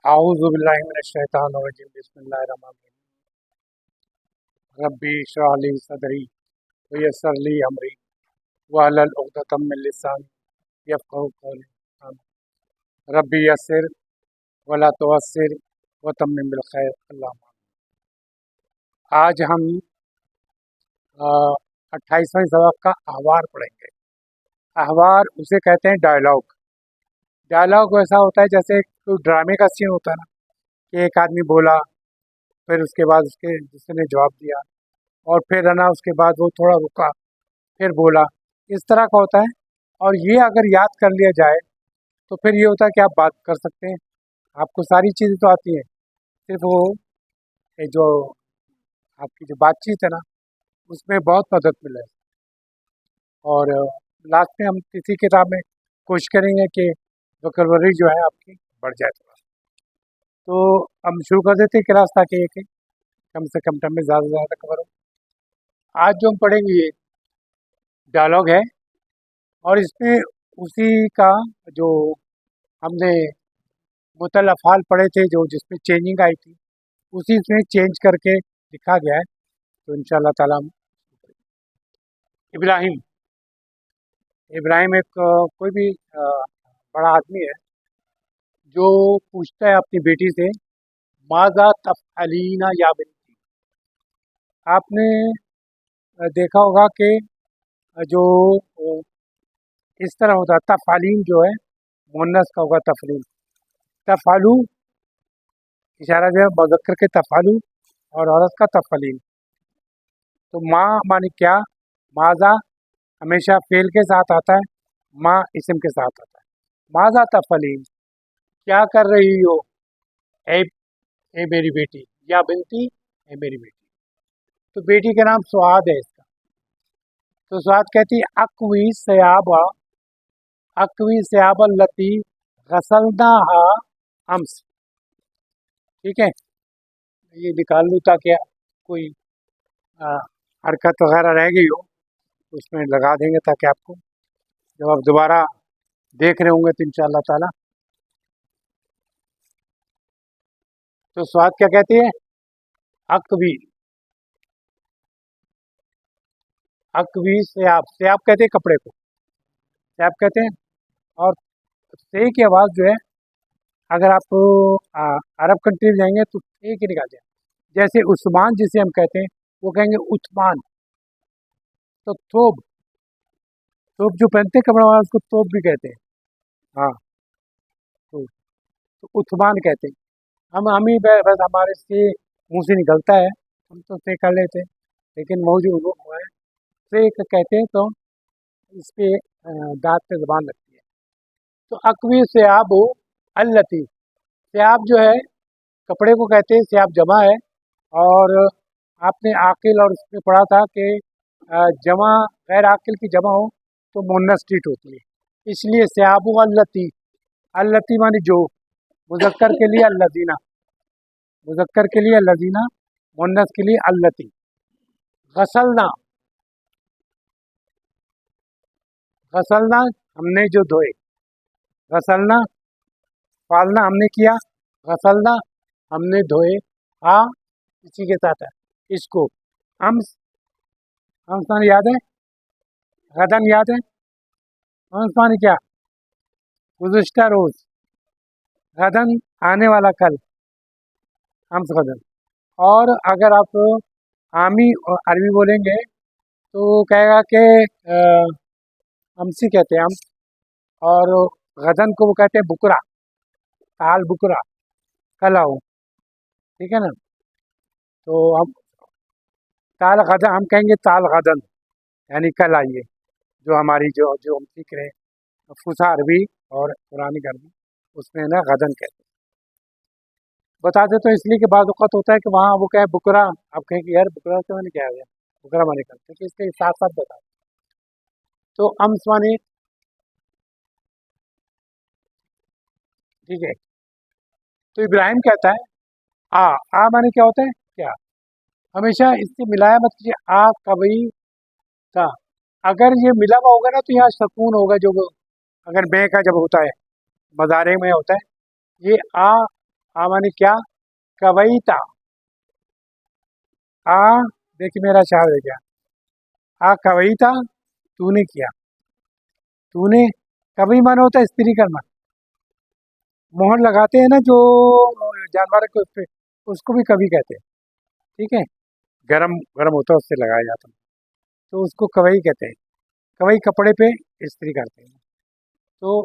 औज़ु बिल्लाहि मिनश शैतानिर रजीम बिस्मिल्लाहिर रहमानिर रहीम रब्बी इश्रह ली सदरी व यस्सिर ली अमरी वहलुल उक़दतम मिन लिसानी यफ़क़हू क़ौली। आमीन। रब्बी यस्सिर वला तुअस्सिर व तम्मिम बिल खैर। अल्लाहुम्मा। आज हम 28वें सबक का अहवार पढ़ेंगे। अहवार उसे कहते हैं डायलॉग। डायलॉग वैसा होता है जैसे कोई ड्रामे का सीन होता है ना, कि एक आदमी बोला, फिर उसके बाद उसके दूसरे ने जवाब दिया, और फिर है ना उसके बाद वो थोड़ा रुका, फिर बोला, इस तरह का होता है। और ये अगर याद कर लिया जाए तो फिर ये होता है कि आप बात कर सकते हैं, आपको सारी चीज़ें तो आती हैं, सिर्फ वो ये जो आपकी जो बातचीत है ना, उसमें बहुत मदद मिले। और लास्ट में हम किसी किताब में कोशिश करेंगे कि वोकैबुलरी जो है आपकी बढ़ जाए थोड़ा। तो हम शुरू कर देते हैं क्लास, ताकि एक कम से कम टाइम में ज़्यादा से ज़्यादा कवर हो। आज जो हम पढ़ेंगे ये डायलॉग है, और इसमें उसी का जो हमने मुतल अफ़ाल पढ़े थे, जो जिसमें चेंजिंग आई थी, उसी में चेंज करके लिखा गया है। तो इंशाल्लाह ताला हम इब्राहिम इब्राहिम एक कोई भी बड़ा आदमी है जो पूछता है अपनी बेटी से, माज़ा तफ़अलीना या बिन्ती। आपने देखा होगा कि जो इस तरह होता है, तफ़अलीन जो है मुअन्नस का होगा तफ़लीन, तफ़अलू इशारा जो है मुज़क्कर के तफ़अलू और औरत का तफ़अलीन। तो माँ माने क्या, माज़ा हमेशा फ़ेल के साथ आता है, माँ इस्म के साथ आता है। माज़ा तफ़अलीन, क्या कर रही हो ए ए मेरी बेटी, या बिनती ए मेरी बेटी। तो बेटी का नाम सुआद है इसका। तो सुआद कहती है, अक्वी सयाब लती गसलनाहा अम्स। ठीक है, ये निकाल लूँ ताकि कोई अ, हरकत वगैरह रह गई हो तो उसमें लगा देंगे, ताकि आपको जब आप दोबारा देख रहे होंगे तो इंशाअल्लाह ताला। तो स्वाद क्या कहती है, अक्वी अक्वी सयाब, सयाब कहते हैं कपड़े को, सयाब कहते हैं। और से की आवाज़ जो है, अगर आप अरब कंट्री जाएंगे तो से की निकालते हैं। जैसे उस्मान जिसे हम कहते हैं, वो कहेंगे उस्मान। तो थोब, थोब जो पहनते हैं कपड़ा वाला, उसको तोप भी कहते हैं। हाँ, तो उस्मान कहते हैं। हम ही बस हमारे से मुंह से निकलता है, हम तो से कर लेते हैं, लेकिन मौजूद वो है से कहते हैं, तो इस पे दांत पे ज़बान लगती है। तो अक्वी सयाब अल्लती, सयाब जो है कपड़े को कहते हैं, सयाब जमा है। और आपने आकिल और उसमें पढ़ा था कि जमा गैर आकिल की जमा हो तो मुन्नस ट्रीट होती है, इसलिए सयाब अल्लती। अल्लती मानी जो, मुज़क्कर के लिए अल्लज़ीना, मुज़क्कर के लिए अल्लज़ीना, मुन्नस के लिए अल्लती। गसलना, गसलना हमने जो धोए, गसलना पालना हमने किया, गसलना हमने धोए। हाँ, इसी के साथ है इसको। अम्स, अम्स माने याद है, गदन याद है, अम्स माने क्या, गुज़िश्ता रोज़, गदन आने वाला कल, अम्स गदन। और अगर आप आमी और अरबी बोलेंगे तो कहेगा कि अमसी कहते हैं हम, और गदन को वो कहते हैं बुकरा, ताल बुकरा, कल आओ। ठीक है ना। तो हम ताल गदन, हम कहेंगे ताल गदन, यानी कल आइए। जो हमारी जो जो हम सीख रहे हैं फुसा अरबी और पुरानी अरबी, उसमें ना गदन कहते हैं। बता दे तो इसलिए कि बाद वक़्त होता है कि वहाँ वो कहे बुकरा, आप कहें कि यार बुकरा से मैंने क्या हो गया, बुकरा माने कल, क्योंकि इसके साथ साथ बता। तो अम्स माने, ठीक है। तो इब्राहिम कहता है, आ माने क्या होता है, क्या, हमेशा इससे मिलाया मत कीजिए, आ कभी था। अगर ये मिला हुआ होगा ना तो यहाँ सुकून होगा, जो वो अगर बे का जब होता है, मज़ारे में होता है, ये आ माने क्या? कवैता। आ, देखिए मेरा चार हो गया। आ कवैता, तूने किया। तूने, कवि माने होता है स्त्री करना। मोहर लगाते हैं ना जो जानवर के उस पे, उसको भी कवि कहते हैं। ठीक है, गरम गरम होता है उससे लगाया जाता है, तो उसको कवई कहते हैं। कवई कपड़े पे इस्त्री करते हैं। तो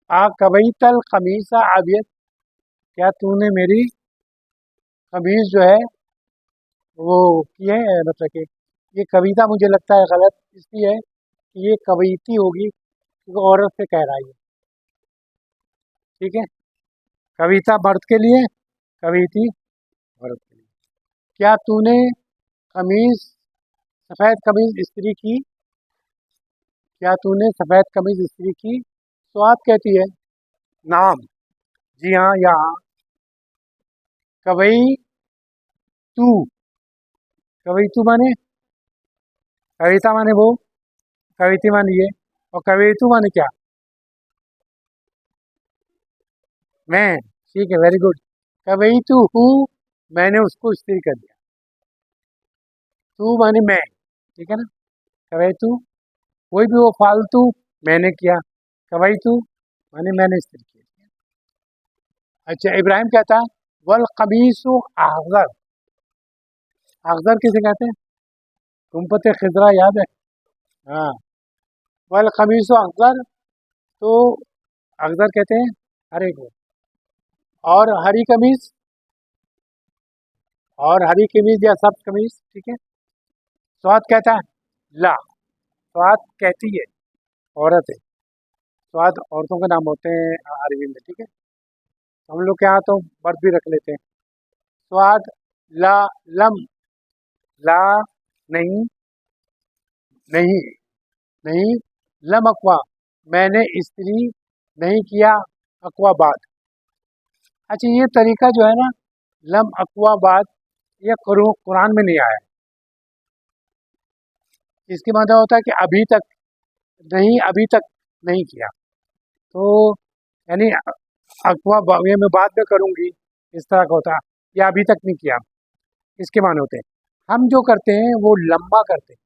आ कवई तल कमीसा आबियत, क्या तूने मेरी कमीज जो है वो की है, मतलब कि ये कविता मुझे लगता है गलत इसलिए है कि ये कवयिती होगी क्योंकि औरत से कह रहा है ये। ठीक है, कविता मर्द के लिए, कवयिती औरत के लिए। क्या तूने कमीज, सफ़ेद कमीज इस्त्री की? क्या तूने सफ़ेद कमीज इस्त्री की? स्वाद कहती है नाम। जी हाँ, यहाँ कवई तू, कवई तू माने कविता माने वो, कविती माने ये, और कवई तू माने क्या? मैं। ठीक है, वेरी गुड। कवई तू हूँ, मैंने उसको इस्त्री कर दिया। तू माने मैं, ठीक है ना। कवई तू, कोई भी वो फालतू मैंने किया, कवई तू माने मैंने इस्त्री किया। अच्छा, इब्राहिम कहता है वल कमीसु अहज़र। अहज़र किसे कहते हैं? गुम्बद खिज़रा याद है? हाँ, वल कमीसु अहज़र, तो अहज़र कहते हैं हरे को। और हरी कमीज, और हरी कमीज या सब्ज कमीज, ठीक है। स्वाद कहता है ला, स्वाद कहती है औरत है। स्वाद औरतों के नाम होते हैं अरबी में, ठीक है। हम लोग के यहाँ तो मर्द भी रख लेते हैं। स्वाद ला, लम, ला नहीं, नहीं, नहीं, लम अक्वा, मैंने स्त्री नहीं किया, अक्वा बाद। अच्छा, ये तरीका जो है ना, लम अक्वा बाद, ये कुरान में नहीं आया है। इसके मतलब होता है कि अभी तक नहीं, अभी तक नहीं किया। तो यानी अक्वा ये मैं बाद में करूंगी, इस तरह का होता है, या अभी तक नहीं किया, इसके माने होते हैं। हम जो करते हैं वो लम्बा करते हैं।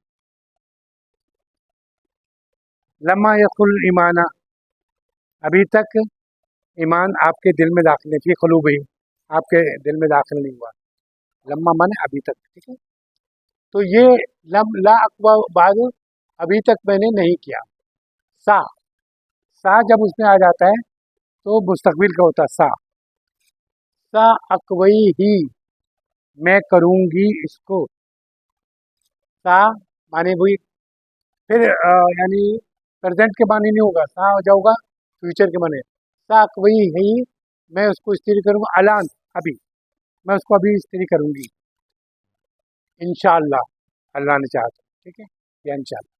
लम्मा यकुल ईमाना, अभी तक ईमान आपके दिल में दाखिल नहीं, फी क़ुलूबिही, आपके दिल में दाखिल नहीं हुआ। लम्मा माने अभी तक, ठीक है। तो ये लम ला अक्वा बाद, अभी तक मैंने नहीं किया। सा, सा जब उसमें आ जाता है तो मुस्तकबिल का होता है सा। सा अकवई ही, मैं करूंगी इसको। सा माने वही, फिर यानी प्रेजेंट के माने नहीं होगा, सा हो जाऊगा फ्यूचर के माने। सा अकवई ही, मैं उसको स्त्री करूंगा, अलान अभी, मैं उसको अभी स्त्री करूंगी, इंशाअल्लाह, अल्लाह ने चाहा तो, ठीक है, या इंशाअल्लाह।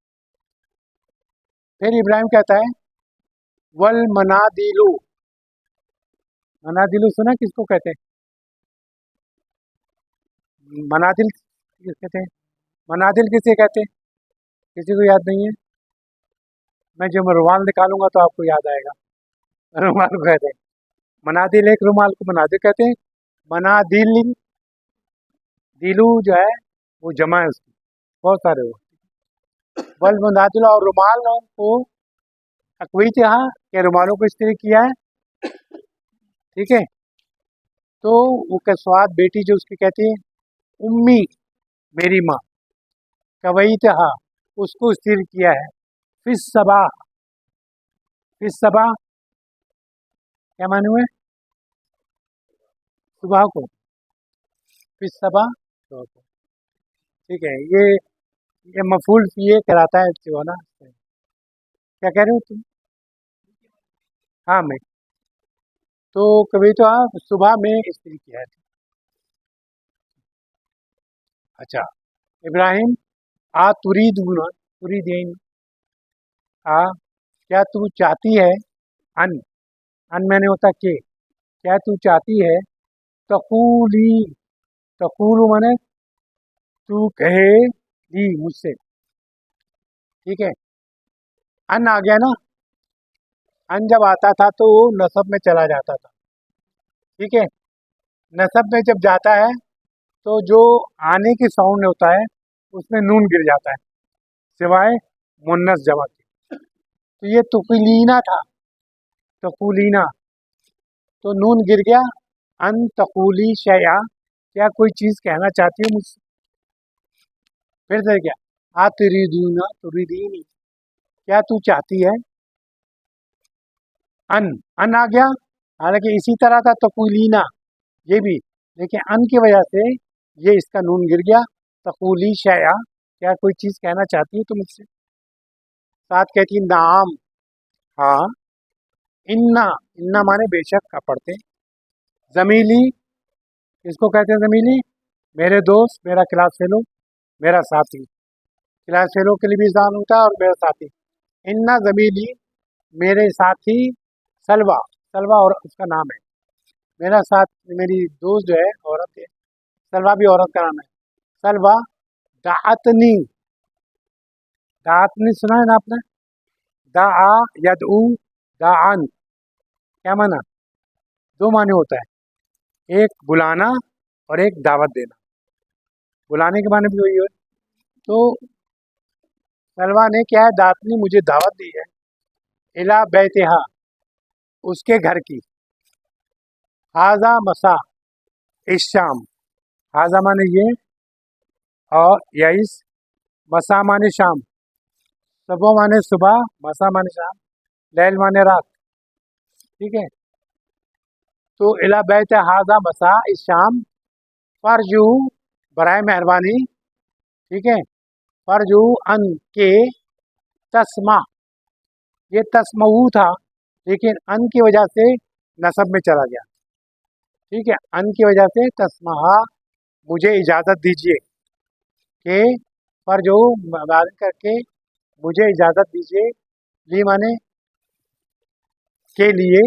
फिर इब्राहिम कहता है वल मनादिलु, मनादिलु सुना किसको कहते हैं? मनादिल किसे कहते हैं? मनादिल किसे कहते हैं? किसी को याद नहीं है? मैं जब रुमाल निकालूंगा तो आपको याद आएगा। रुमाल को कहते हैं मनादिल, एक रुमाल को मनादिल कहते हैं। मनादिल, दिलू जो है वो जमा है उसकी, बहुत सारे हो। वल मनादिल, और रुमाल को अकवी यहाँ के रुमालों को इस्त्री किया है, ठीक है। तो वो के स्वाद बेटी जो उसकी कहती है उम्मी, मेरी माँ, कवई तहा, उसको स्थिर किया है। फिस सबा, फिस सबा क्या माने हुए? सुबह को, फिस सबा सुबह को, ठीक है। ये मफूल ये कहलाता है जो है ना, क्या कह रहे हो तुम? हाँ मैं, तो कभी तो आप सुबह में स्त्री किया है। अच्छा, इब्राहिम आ तुरीदून, तुरीदीन, आ क्या तू चाहती है? अन, अन मैंने होता के, क्या तू चाहती है? तकूली, तकूलू माने तू कहे ली मुझसे, ठीक है। अन आ गया ना, अन जब आता था तो वो नसब में चला जाता था, ठीक है। नसब में जब जाता है तो जो आने की साउंड होता है उसमें नून गिर जाता है, सिवाय मुन्नस जमा के। तो ये तुकुलीना था, तकुलीना, तो नून गिर गया। अन तकुली शया, क्या कोई चीज कहना चाहती हो मुझसे? फिर से क्या, आ तुरीदूना तुरीदीनी, क्या तू चाहती है? अन, अन आ गया, हालांकि इसी तरह था तकुलीना ये भी, लेकिन अन की वजह से ये इसका नून गिर गया। तकुली शया, क्या कोई चीज कहना चाहती है तुम मुझसे? साथ कहती नाम, हाँ। इन्ना, इन्ना माने बेशक का पढ़ते। जमीली, इसको कहते हैं जमीली, मेरे दोस्त, मेरा क्लास फेलो, मेरा साथी। क्लास फेलो के लिए भी इंसान होता है और मेरा साथी। इन्ना जमीली, मेरे साथी। सलवा, सलवा और उसका नाम है। मेरा साथ, मेरी दोस्त जो है औरत है, सलवा भी औरत का नाम है। सलवा दाअतनी, दाअतनी सुना है ना आपने? दाआ यदऊ, दाअन, क्या माना? दो माने होता है, एक बुलाना और एक दावत देना। बुलाने के माने भी वही है। तो सलवा ने क्या है, दातनी मुझे दावत दी है, इला बैतिहा, उसके घर की। हाजा मसा, इस शाम। हाजा माने ये, और यईस, मसा माने शाम, सुबह माने सुबह, मसा माने शाम, लैल माने रात। ठीक है, तो इला बैत हाजा मसा, इस शाम। फरजू, बराए मेहरबानी। ठीक है, फरजू अन के, तस्मा, ये तस्मऊ था, लेकिन अन की वजह से नसब में चला गया। ठीक है, अन की वजह से तस्महा, मुझे इजाज़त दीजिए, के, पर जो बात करके, मुझे इजाज़त दीजिए, ली माने के लिए,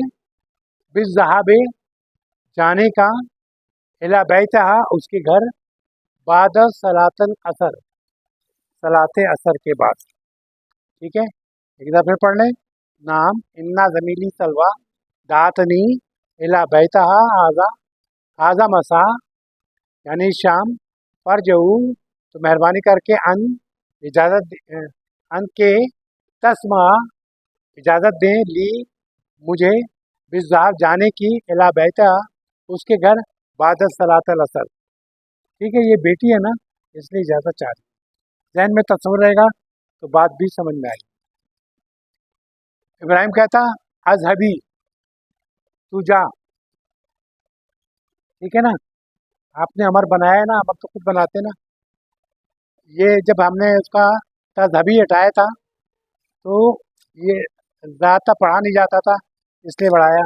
बिस जहाबे, जाने का, इला बैतहा, उसके घर, बाद सलातन असर, सलाते असर के बाद। ठीक है, एक दफे पढ़ लें। नाम, इन्ना जमीली सलवा, दातनी, इला बैतहा, हाजा, हाजा मसा, यानी शाम। पर जो, तो मेहरबानी करके अन, इजाज़त, अन के, तस्मा, इजाज़त दें, ली, मुझे, बिज़ाब, जाने की, इला बैता, उसके घर, बाद सलातल असर। ठीक है, ये बेटी है ना, इसलिए इजाज़त चाह रही है। जहन में तस्वर रहेगा तो बात भी समझ में आएगी। इब्राहिम कहता, अजहबी, तू जा। ठीक है ना, आपने अमर बनाया है ना, अमर तो खुद बनाते ना। ये जब हमने उसका तजहबी हटाया था, तो ये ज़्यादा पढ़ा नहीं जाता था, इसलिए बढ़ाया।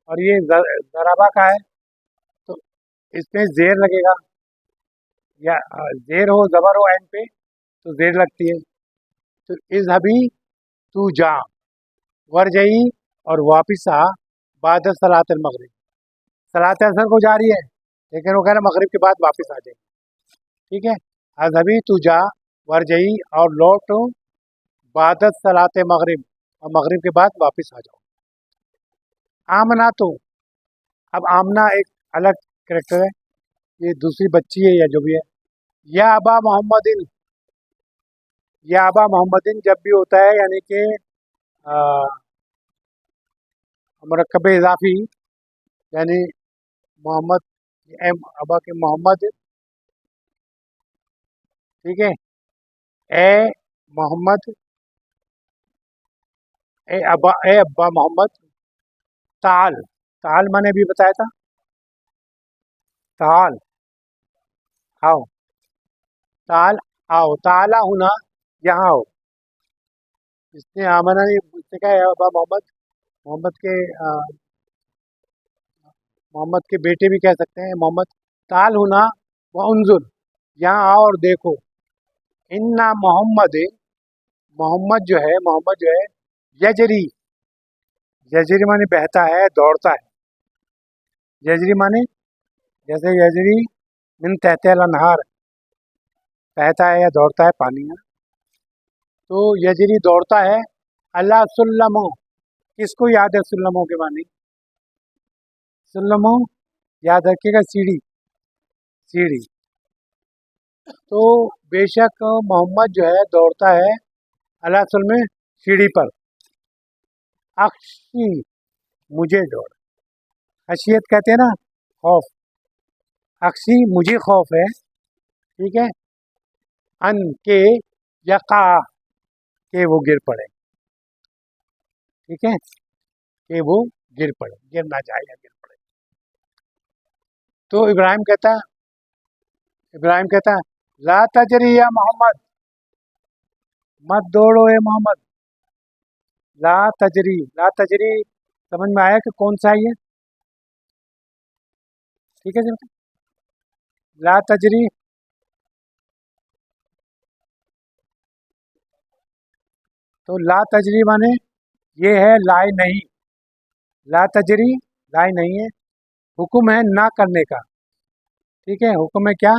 और ये ज़राबा का है, तो इसमें ज़ेर लगेगा, या ज़ेर हो, ज़बर हो एंड पे, तो ज़ेर लगती है। तो इज़हबी, तू जा, वरजई, और वापिस आ, बाद सलात मगरिब, सलात असर को जा रही है, लेकिन वो कह रहा मगरिब के बाद वापस आ जाए। ठीक है, अजहबी, तू जा, वरजई, और लौट, बाद सलात मगरिब, और मगरिब के बाद वापस आ जाओ। आमना, तो अब आमना एक अलग करेक्टर है, ये दूसरी बच्ची है या जो भी है। या अबा मोहम्मदिन, या अबा मोहम्मदिन जब भी होता है, यानी कि मुरक्कब इजाफी, यानी मोहम्मद, एम अबा के मोहम्मद। ठीक है, ए मोहम्मद, ए अब्बा मोहम्मद। ताल, ताल मैंने भी बताया था, ताल, आओ, ताल, आओ, ताला हुना, यहाँ आओ। इसने आमना ने मुझसे कहा, "ए अब्बा मोहम्मद", मोहम्मद के मोहम्मद के बेटे भी कह सकते हैं मोहम्मद। ताल हुना, व उन्जुर, यहाँ आओ और देखो। इन्ना मोहम्मद, मोहम्मद जो है, यजरी, यजरी माने बहता है, दौड़ता है। यजरी माने, जैसे यजरी मिन तहतिल अनहार, बहता है या दौड़ता है पानी में। तो यजरी दौड़ता है, अल्लाह सुल्लमो, किसको याद है सुल्लमो के मानी? सुल्लमो, याद रखिएगा, सीढ़ी, सीढ़ी। तो बेशक मोहम्मद जो है दौड़ता है असल में सीढ़ी पर। अक्शी, मुझे दौड़, खशियत कहते हैं ना, खौफ। अक्शी, मुझे खौफ है, ठीक है, अन के, यका, के वो गिर पड़े, ठीक है, कि वो गिर पड़े, गिर ना जाए या गिर पड़े। तो इब्राहिम कहता है ला तजरी या मोहम्मद, मत दौड़ो ए मोहम्मद। ला तजरी, ला तजरी, समझ में आया कि कौन सा है ये? ठीक है जी, ला तजरी। तो ला तजरी माने ये है लाई नहीं, ला तजरी लाई नहीं है, हुक्म है ना करने का, ठीक है, हुक्म है क्या,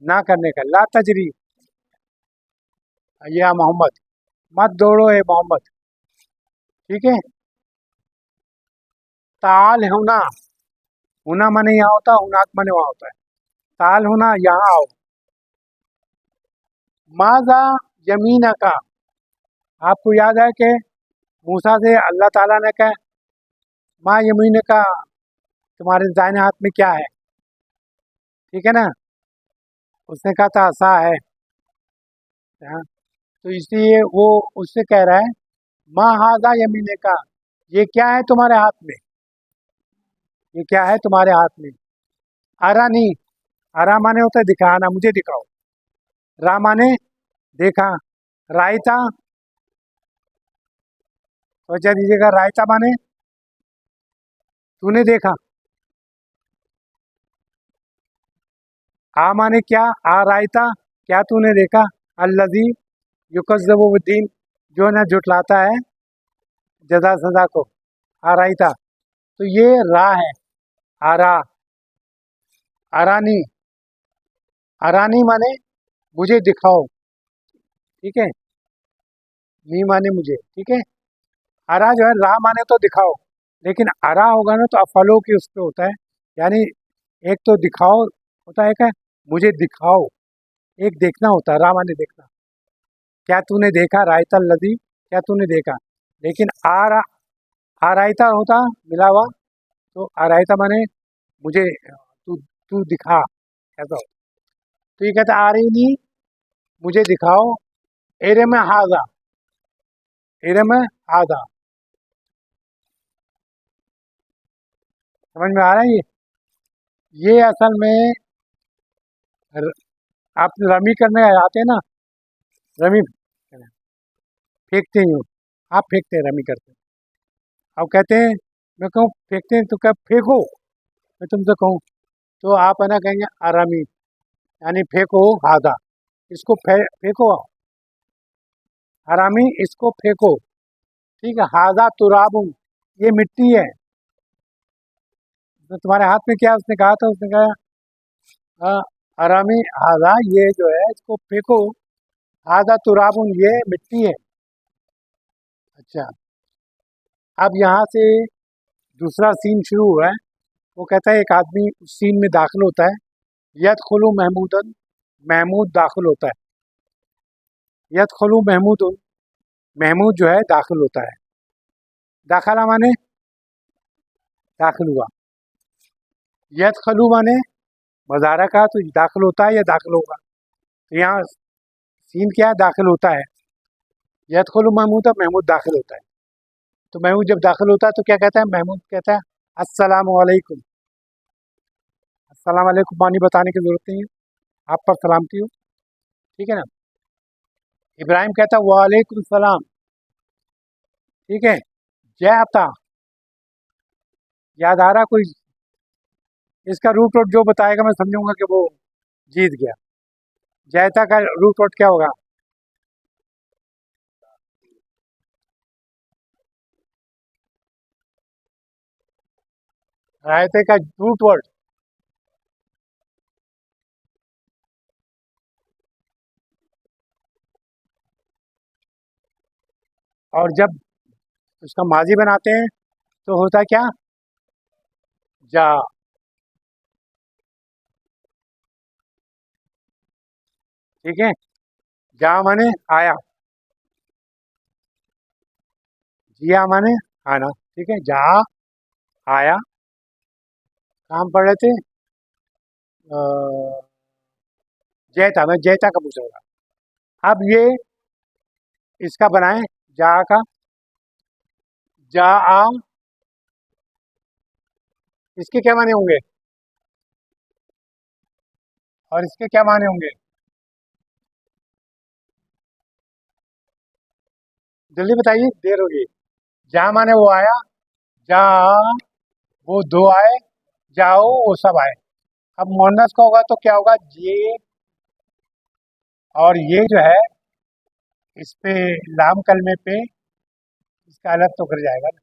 ना करने का। ला तजरी या मोहम्मद, मत दौड़ो ए मोहम्मद, ठीक है। ताल होना, होना माने यहाँ होता है, हुनाक माने वहाँ होता है। ताल होना, यहाँ आओ। माजा यमीना का, आपको याद है कि मूसा से अल्लाह ताला ने कहा माँ यमीन का, तुम्हारे दाहिने हाथ में क्या है, ठीक है ना। उसने कहा था आसा है, हाँ। तो इसलिए वो उससे कह रहा है माँ हाजा यमीन का, ये क्या है तुम्हारे हाथ में, ये क्या है तुम्हारे हाथ में। आरा नहीं, आरा माने होता है दिखाना, मुझे दिखाओ। रा माने देखा, रायता, सोचा दीजिएगा, रायता माने तूने देखा। आ माने क्या, आ रायता, क्या तूने देखा। अल्लजी युकज़्ज़िबुद्दीन, जो ना झुटलाता है जजा सजा को। आ रायता, तो ये रा है, आरा, आरानी, आरानी माने मुझे दिखाओ, ठीक है, नी माने मुझे, ठीक है। अरा जो है, रा माने तो दिखाओ, लेकिन अरा होगा ना तो अफलो की उस पे होता है, यानी एक तो दिखाओ होता है, क्या मुझे दिखाओ, एक देखना होता है, रा माने देखना। क्या तूने देखा, रायता लदी, क्या तूने देखा। लेकिन आरायता होता मिला हुआ, तो आरायता माने मुझे तू तू दिखा, ऐसा होता। तो ये कहता आ रही नहीं, मुझे दिखाओ, एरे में हाजा, एरे में हाजा, समझ में आ रहा है ये असल में र- आप रमी करने आते हैं ना, रमी फेंकते ही हो, आप फेंकते हैं, रमी करते हैं। अब कहते हैं, मैं कहूँ फेंकते हैं तो क्या फेंको, मैं तुमसे कहूँ तो आप है ना कहेंगे आरामी, यानी फेंको हादा, इसको फेंको, हरामी इसको फेंको, ठीक है। हादा तुराबुन, ये मिट्टी है, तो तुम्हारे हाथ में क्या है? उसने कहा था, उसने कहा हाँ, हरामी हादा, ये जो है इसको फेंको, हादा तुराबुन, ये मिट्टी है। अच्छा, अब यहाँ से दूसरा सीन शुरू हुआ है। वो कहता है एक आदमी उस सीन में दाखिल होता है, यद खुलू महमूदन, महमूद दाखिल होता है, यद खुलू महमूदन, महमूद जो है दाखिल होता है। दाखिला माने दाखिल हुआ, यद खलू माने मज़ारा का, तो दाखिल होता है या दाखिल होगा। तो यहाँ सीन क्या है, दाखिल होता है। यद खलू महमूद, महमूद दाखिल होता है। तो महमूद जब दाखिल होता है तो क्या कहता है, महमूद कहता है अस्सलाम वालेकुम। अस्सलाम वालेकुम मानी बताने की जरूरत नहीं है, आप पर सलामती हो, ठीक है ना। इब्राहिम कहता है वालेकुम सलाम, ठीक है। जय आता, याद आ रहा कोई, इसका रूट वोट जो बताएगा मैं समझूंगा कि वो जीत गया। जयता का रूट वोट क्या होगा। रायते का रूट वर्ड, और जब उसका माजी बनाते हैं तो होता क्या, जा, ठीक है। जा माने आया, जिया माने आना, ठीक है। जा आया, काम पढ़ रहे थे। अ, जैता, मैं जैता का पूछ रहा था। अब ये इसका बनाए, जा का, जा आ, इसके क्या माने होंगे और इसके क्या माने होंगे? जल्दी बताइए, देर हो गई। जा माने वो आया, जा वो दो आए, जाओ वो सब आए। अब मोहनस का होगा तो क्या होगा? ये और ये जो है, इस पे लाम कलमे पे इसका अलग तो कर जाएगा ना।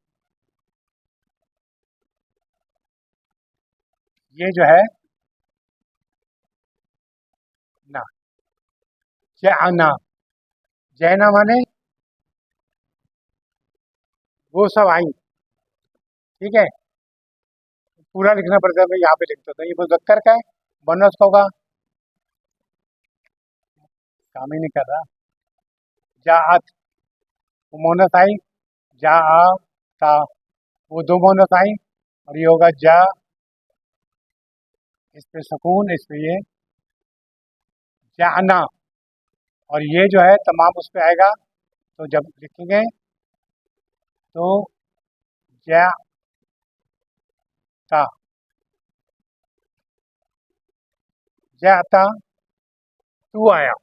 ये जो है ना, जैना, जैना माने वो सब आई, ठीक है। पूरा लिखना पड़ता है, मैं यहाँ पे लिखता था। ये मुजक्कर का है, मोहनस का होगा, काम ही नहीं कर रहा। जाअत, वो मोहनस आई, जा आ ता, वो दो मोहनस आई, और ये होगा जा, इस पे सुकून, इस पे ये जाना, और ये जो है तमाम उस पे आएगा। तो जब लिखेंगे तो जाता, जाता, तू आया,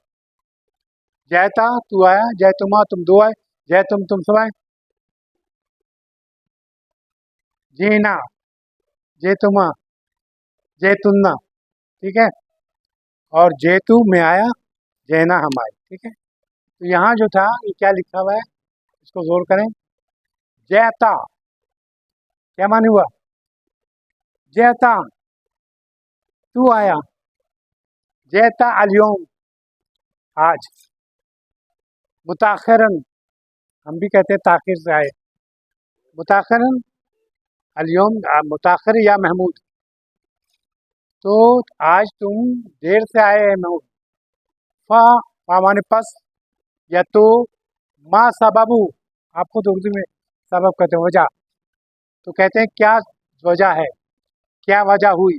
जैता तू आया, जय तुमा तुम दो आए, जय तुम सब आए। जीना, जय तुमा, जय तुन्ना, ठीक है। और जैतू में आया, जैना हम आए, ठीक है। तो यहाँ जो था ये क्या लिखा हुआ है, इसको जोर करें। जैता, क्या माने हुआ? जैता, तू आया, जैता अलियोम, आज। मुताखरन, हम भी कहते हैं ताखिर से आए। मुताखरन अलियोम, मुताखिर या महमूद, तो आज तुम देर से आए हैं महमूद। फा, फा माने पस या तो, मा सबबू, आपको तो उर्दू में सबब कहते हैं, वजह। तो कहते हैं क्या वजह है, क्या वजह हुई।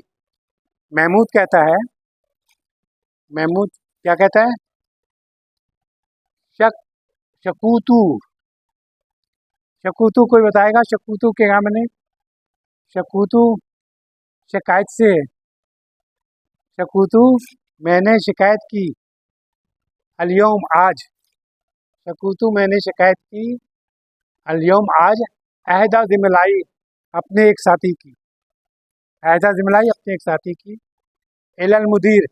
महमूद कहता है, महमूद क्या कहता है? शक, शकूतू, शकूतू कोई बताएगा शकूतू के क्या मैंने? शकूतू शिकायत से, शकूतू मैंने शिकायत की, अलियोम आज, शकूतू मैंने शिकायत की, अलियोम आज, अहदा जिमलाई, अपने एक साथी की, अहदा जिमलाई अपने एक साथी की, एलल मुदीर,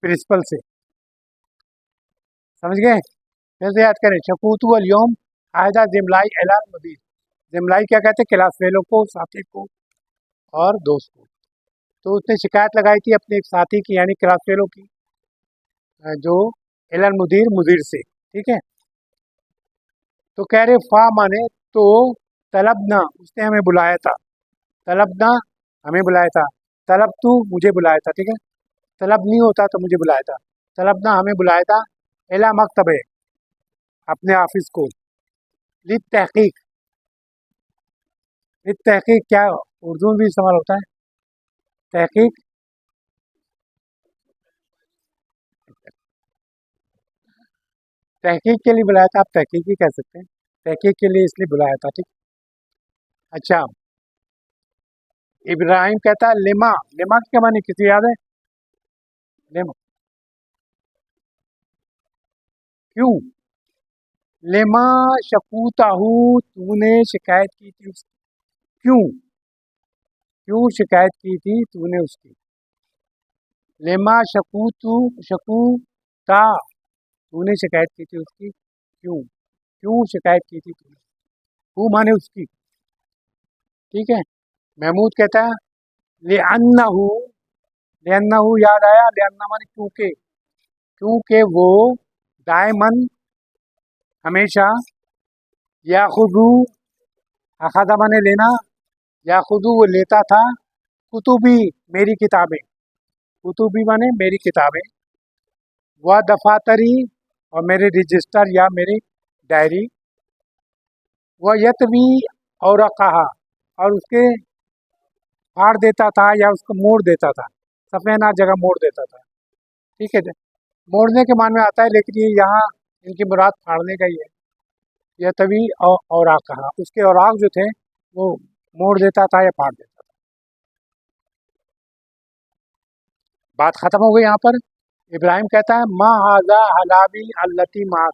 प्रिंसिपल से। समझ गए? फिर से याद करें, शकूतू अलियोम अहदा जिमलाई एलल मुदीर। जिमलाई क्या कहते हैं? क्लास फेलो को, साथी को और दोस्त को। तो उसने शिकायत लगाई थी अपने एक साथी की, यानी क्लास फेलो की, जो एलल मुदीर, मुदीर से, ठीक है। तो कह रहे फा माने तो, तलबना उसने हमें बुलाया था, तलबना हमें बुलाया था, तलब तू मुझे बुलाया था, ठीक है। तलब नहीं होता तो मुझे बुलाया था, तलबना हमें बुलाया था, एला मकतबे, अपने ऑफिस को, लित तहकीक, लित तहकीक क्या उर्दू में भी इस्तेमाल होता है, तहकीक। तहकीक के लिए बुलाया था, आप तहकीक भी कह सकते हैं, तहकीक के लिए इसलिए बुलाया था, ठीक। अच्छा, इब्राहिम कहता है लिमा, लिमा क्या माने किसी याद है? लिमा, क्यों? लिमा शकूताहू, तूने शिकायत की थी उसकी, क्यों? क्यों शिकायत की थी तूने उसकी? लेमा शकूतू, शकूता, तूने शिकायत की थी उसकी, क्यों? क्यों शिकायत की थी तूने? हु माने उसकी, ठीक है। महमूद कहता है ले अन्नहू, ले अन्नहू याद आया, ले अन्ना माने क्योंकि, क्योंकि वो दायमन हमेशा, याखुदू, अखदा माने लेना, याखुदू वो लेता था, कुतुबी मेरी किताबें, कुतुबी माने मेरी किताबें, व दफातरी, और मेरे रजिस्टर या मेरी डायरी, व यतवी, और कहा, और उसके फाड़ देता था या उसको मोड़ देता था, सफ़ेना जगह मोड़ देता था। ठीक है, मोड़ने के मान में आता है, लेकिन ये यहाँ इनकी मुराद फाड़ने का ही है। यह तभी और कहा, उसके औराक जो थे वो मोड़ देता था या फाड़ देता था। बात खत्म हो गई यहाँ पर। इब्राहिम कहता है मा हाजा हलावी अल्लती माक।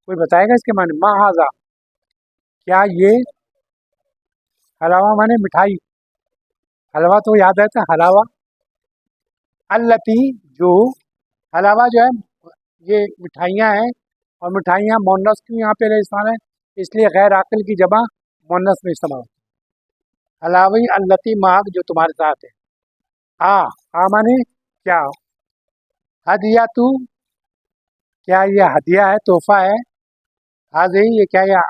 कोई बताएगा इसके माने? मा हाजा, क्या ये? हलावा माने मिठाई, हलवा तो याद रहता है, हलावा। अल्लती, जो, हलावा जो है ये मिठाइयाँ हैं, और मिठाइयाँ मोनस क्यों यहाँ पे इस्तेमाल है? इसलिए गैर आकिल की जमा मोनस में इस्तेमाल होती है। हलावी अल्लती माक, जो तुम्हारे साथ है। आ, आ माने क्या? हदिया तू, क्या ये हदिया है, तोहफा है? हाज़ी, ये क्या, या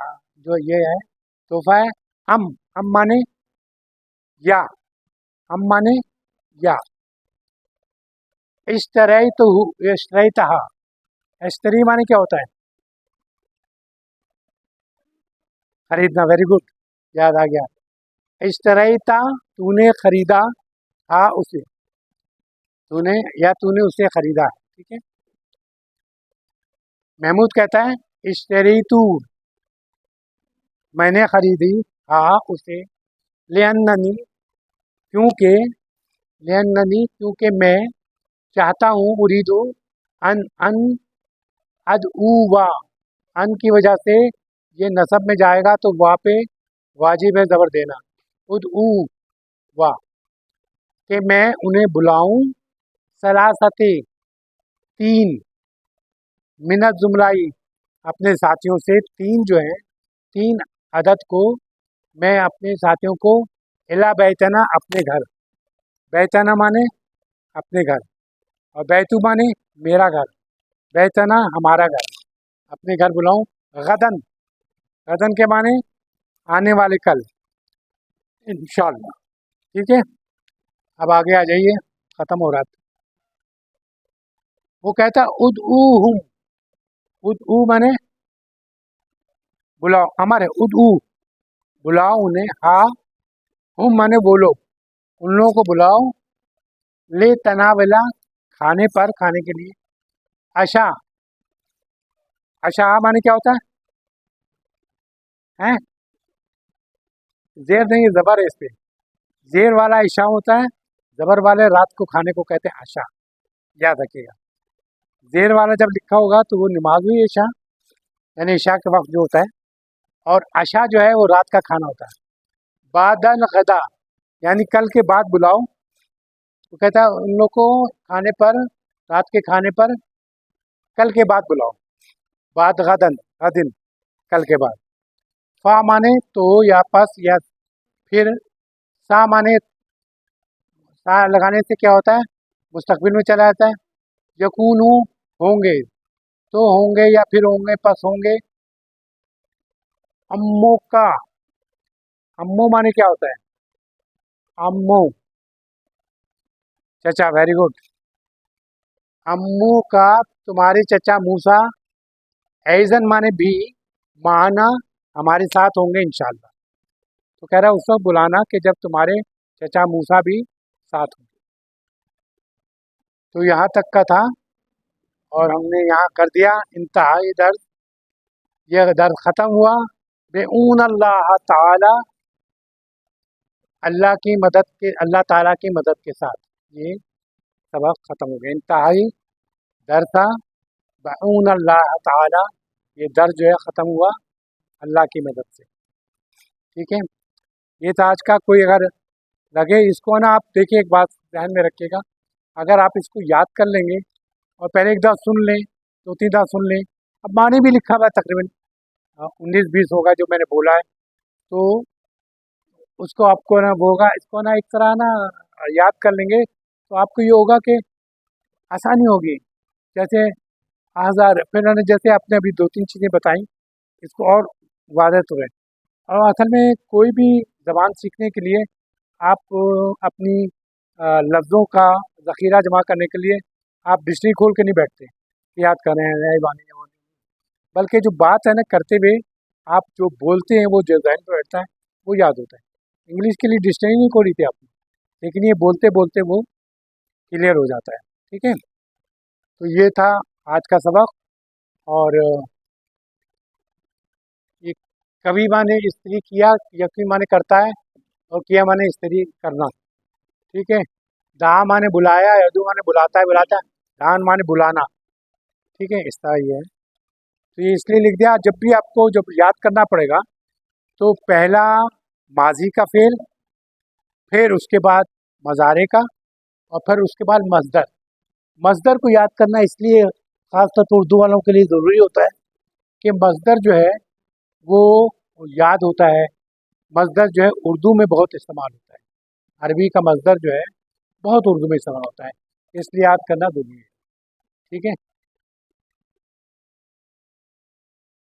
जो ये है तोहफा है? अम, अम माने या, अम माने या। इश्तरई तो, इश्तरई तहा, इश्तरी माने क्या होता है? खरीदना, वेरी गुड, याद आ गया। इश्तरईता, तूने खरीदा, हा उसे, तूने या तूने उसे खरीदा, ठीक है। महमूद कहता है इश्तरी तू, मैंने खरीदी, हा उसे, लेअन्ननी, क्योंकि, लेअन्ननी क्योंकि मैं चाहता हूँ, उरीदु अन अन अदऊवा, अन की वजह से ये नसब में जाएगा तो वाह पे वाजिब है ज़बर देना। उदऊ वाह, कि मैं उन्हें बुलाऊं, सलासते, तीन, मिनत जुमलाई, अपने साथियों से, तीन जो हैं, तीन अदद को मैं अपने साथियों को, इला बैतना, अपने घर, बैतना माने अपने घर, और बैतू माने मेरा घर, बैतना हमारा घर, अपने घर बुलाऊं। गदन, गदन के माने आने वाले कल, इंशाल्लाह, ठीक है। अब आगे आ जाइए, ख़त्म हो रहा था। वो कहता उद हूँ, उद माने बुलाओ, अमर है, उद बुलाओ उन्हें, हा हम माने बोलो, उन लोगों को बुलाओ, ले तनावला, खाने पर, खाने के लिए। आशा, आशा माने क्या होता है? जेर नहीं, जबर है इस पे, जेर वाला ईशा होता है, जबर वाले रात को खाने को कहते हैं आशा, याद रखिएगा। जेर वाला जब लिखा होगा तो वो नमाज हुई ईशा, यानी ईशा के वक्त जो होता है, और आशा जो है वो रात का खाना होता है। बादल गदा, यानी कल के बाद बुलाओ, तो कहता है उन लोग को खाने पर, रात के खाने पर कल के बाद बुलाओ। बाद गदन, गदिन, कल के बाद। फा माने तो या पस या फिर, सा माने, सा लगाने से क्या होता है? मुस्तकबिल में चला जाता है। यकूनू, होंगे, तो होंगे या फिर होंगे, पस होंगे। अम्मो का, अम्मो माने क्या होता है? अम्मो, चचा, वेरी गुड। अम्मू का, तुम्हारे चचा मूसा, ऐजन माने भी, माना, हमारे साथ होंगे इंशाल्लाह। तो कह रहा है उस वक्त बुलाना कि जब तुम्हारे चचा मूसा भी साथ होंगे। तो यहाँ तक का था, और हमने यहाँ कर दिया इंतहा दर्द। यह दर्द ख़त्म हुआ बेऊन अल्लाह ताला, अल्लाह की मदद के, अल्लाह ताला की मदद के साथ। ये सबक ख़त्म हो गया, इंतहाई दर्द था बेऊन अल्लाह ताला। ये दर्द जो है ख़त्म हुआ अल्लाह की मदद से, ठीक है। ये था आज का। कोई अगर लगे इसको ना, आप देखिए, एक बात ध्यान में रखिएगा, अगर आप इसको याद कर लेंगे और पहले एक दफ़ा सुन लें, दो तीन दफ़ा सुन लें, अब मानी भी लिखा हुआ है तकरीबन 19-20 होगा जो मैंने बोला है, तो उसको आपको ना वो होगा, इसको ना एक तरह ना याद कर लेंगे, तो आपको ये होगा कि आसानी होगी। जैसे हज़ार, फिर मैंने जैसे आपने अभी दो तीन चीज़ें बताई, इसको और वाज़ह तो है। और असल में कोई भी ज़बान सीखने के लिए आप अपनी लफ्ज़ों का ज़ख़ीरा जमा करने के लिए आप डिक्शनरी खोल के नहीं बैठते कि याद कर रहे हैं वाणी वो नहीं। बल्कि जो बात है ना करते हुए आप जो बोलते हैं वो जो जहन पे बैठता है वो याद होता है। इंग्लिश के लिए डिक्शनरी नहीं खोली थी आपने, लेकिन ये बोलते बोलते वो क्लियर हो जाता है। ठीक है, तो ये था आज का सबक। और ये कवि माने स्त्री किया, यकी माने करता है, और किया माने स्त्री करना। ठीक है, दा माने बुलाया, यदु माने बुलाता है बुलाता है, दान माने बुलाना। ठीक है, इस तरह ये है। तो ये इसलिए लिख दिया, जब भी आपको जब याद करना पड़ेगा तो पहला माजी का फेल, फिर उसके बाद मज़ारे का, और फिर उसके बाद मस्दर। मस्दर को याद करना इसलिए खासतौर पर उर्दू वालों के लिए ज़रूरी होता है कि मस्दर जो है वो याद होता है। मस्दर जो है उर्दू में बहुत इस्तेमाल होता है, अरबी का मस्दर जो है बहुत उर्दू में इस्तेमाल होता है, इसलिए याद करना ज़रूरी है। ठीक है।